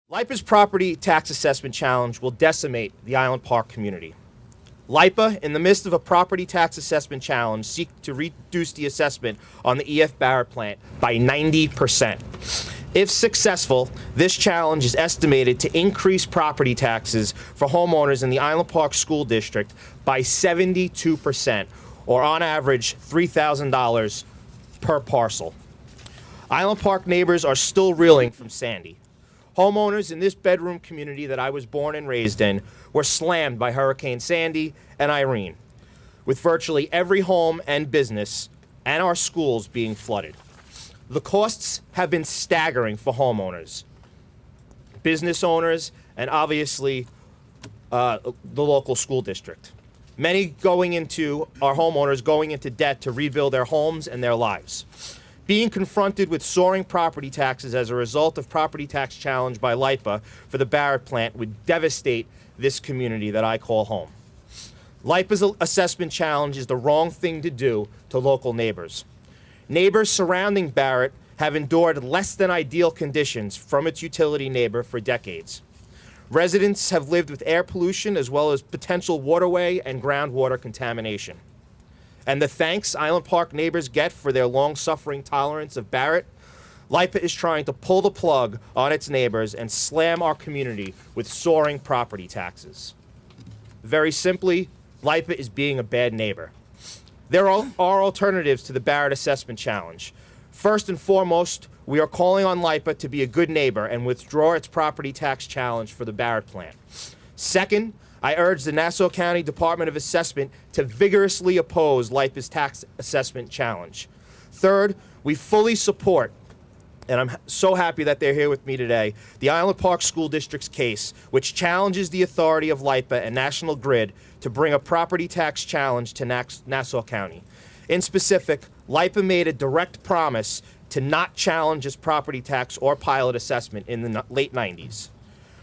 LIPA's property tax assessment challenge will decimate the Island Park community. LIPA, in the midst of a property tax assessment challenge, seek to reduce the assessment on the EF Barrett plant by 90%. If successful, this challenge is estimated to increase property taxes for homeowners in the Island Park School District by 72%, or on average $3,000 per parcel. Island Park neighbors are still reeling from Sandy. Homeowners in this bedroom community that I was born and raised in were slammed by Hurricane Sandy and Irene, with virtually every home and business and our schools being flooded. The costs have been staggering for homeowners, business owners, and obviously the local school district. Many our homeowners going into debt to rebuild their homes and their lives. Being confronted with soaring property taxes as a result of property tax challenge by LIPA for the Barrett plant would devastate this community that I call home. LIPA's assessment challenge is the wrong thing to do to local neighbors. Neighbors surrounding Barrett have endured less than ideal conditions from its utility neighbor for decades. Residents have lived with air pollution as well as potential waterway and groundwater contamination. And the thanks Island Park neighbors get for their long-suffering tolerance of Barrett, LIPA is trying to pull the plug on its neighbors and slam our community with soaring property taxes. Very simply, LIPA is being a bad neighbor. There are alternatives to the Barrett assessment challenge. First and foremost, we are calling on LIPA to be a good neighbor and withdraw its property tax challenge for the Barrett plant. Second, I urge the Nassau County Department of Assessment to vigorously oppose LIPA's tax assessment challenge. Third, we fully support, and I'm so happy that they're here with me today, the Island Park School District's case, which challenges the authority of LIPA and National Grid to bring a property tax challenge to Nassau County. In specific, LIPA made a direct promise to not challenge its property tax or pilot assessment in the late 90s.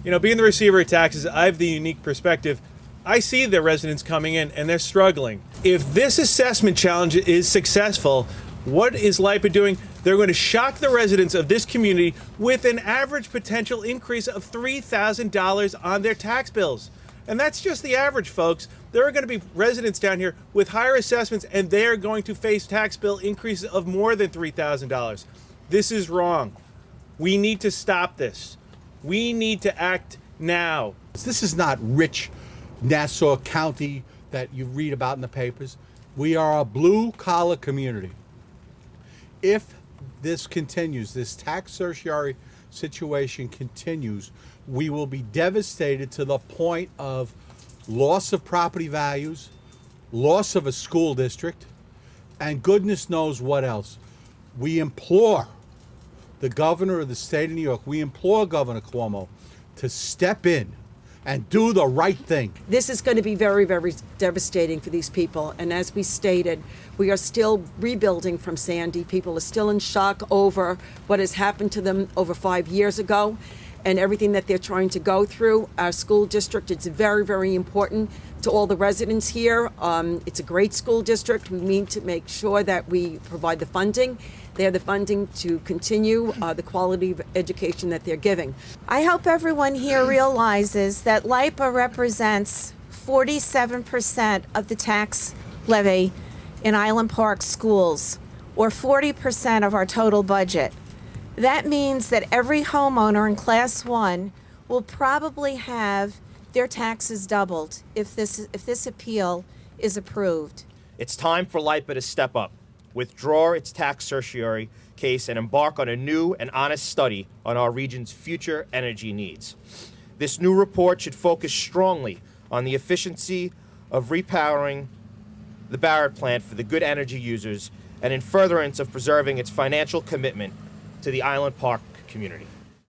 You know, being the receiver of taxes, I have the unique perspective. I see the residents coming in and they're struggling. If this assessment challenge is successful, what is LIPA doing? They're going to shock the residents of this community with an average potential increase of $3,000 on their tax bills. And that's just the average, folks. There are going to be residents down here with higher assessments, and they're going to face tax bill increases of more than $3,000. This is wrong. We need to stop this. We need to act now. This is not rich Nassau County that you read about in the papers. We are a blue-collar community. If this continues, this tax certiorari situation continues, we will be devastated to the point of loss of property values, loss of a school district, and goodness knows what else. We implore the governor of the state of New York, we implore Governor Cuomo to step in and do the right thing. This is going to be very, very devastating for these people. And as we stated, we are still rebuilding from Sandy. People are still in shock over what has happened to them over 5 years ago and everything that they're trying to go through. Our school district, it's very, very important to all the residents here. It's a great school district. We need to make sure that we provide the funding. They have the funding to continue the quality of education that they're giving. I hope everyone here realizes that LIPA represents 47% of the tax levy in Island Park schools, or 40% of our total budget. That means that every homeowner in Class 1 will probably have their taxes doubled if this appeal is approved. It's time for LIPA to step up, withdraw its tax certiorari case, and embark on a new and honest study on our region's future energy needs. This new report should focus strongly on the efficiency of repowering the Barrett plant for the good energy users and in furtherance of preserving its financial commitment to the Island Park community.